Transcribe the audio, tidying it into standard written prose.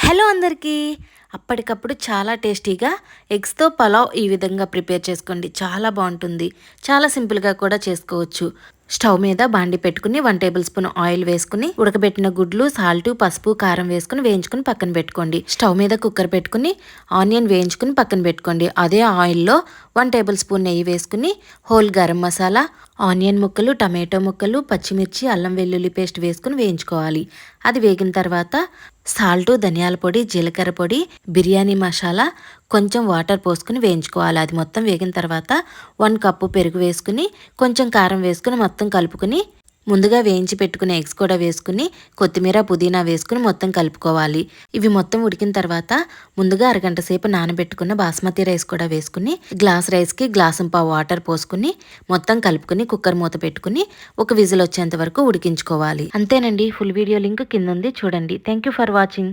Hello అందరికీ. అప్పటికప్పుడు చాలా టేస్టీగా ఎగ్స్తో పలావ్ ఈ విధంగా ప్రిపేర్ చేసుకోండి. చాలా బాగుంటుంది. చాలా సింపుల్గా కూడా చేసుకోవచ్చు. స్టవ్ మీద బాండి పెట్టుకుని 1 టేబుల్ స్పూన్ ఆయిల్ వేసుకుని ఉడకబెట్టిన గుడ్లు, సాల్ట్, పసుపు, కారం వేసుకుని వేయించుకుని పక్కన పెట్టుకోండి. స్టవ్ మీద కుక్కర్ పెట్టుకుని ఆనియన్ వేయించుకుని పక్కన పెట్టుకోండి. అదే ఆయిల్లో 1 టేబుల్ స్పూన్ నెయ్యి వేసుకుని హోల్ గరం మసాలా, ఆనియన్ ముక్కలు, టమాటో ముక్కలు, పచ్చిమిర్చి, అల్లం వెల్లుల్లి పేస్ట్ వేసుకుని వేయించుకోవాలి. అది వేగిన తర్వాత సాల్ట్, ధనియాల పొడి, జీలకర్ర పొడి, బిర్యానీ మసాలా, కొంచెం వాటర్ పోసుకుని వేయించుకోవాలి. అది మొత్తం వేగిన తర్వాత 1 కప్పు పెరుగు వేసుకుని కొంచెం కారం వేసుకుని మొత్తం కలుపుకుని ముందుగా వేయించి పెట్టుకున్న ఎగ్స్ కూడా వేసుకుని కొత్తిమీర, పుదీనా వేసుకుని మొత్తం కలుపుకోవాలి. ఇవి మొత్తం ఉడికిన తర్వాత ముందుగా అరగంట సేపు నానబెట్టుకున్న బాస్మతి రైస్ కూడా వేసుకుని గ్లాస్ రైస్కి గ్లాసుంపావు వాటర్ పోసుకుని మొత్తం కలుపుకుని కుక్కర్ మూత పెట్టుకుని ఒక విజిల్ వచ్చేంత వరకు ఉడికించుకోవాలి. అంతేనండి. ఫుల్ వీడియో లింక్ కింద ఉంది, చూడండి. Thank you for watching.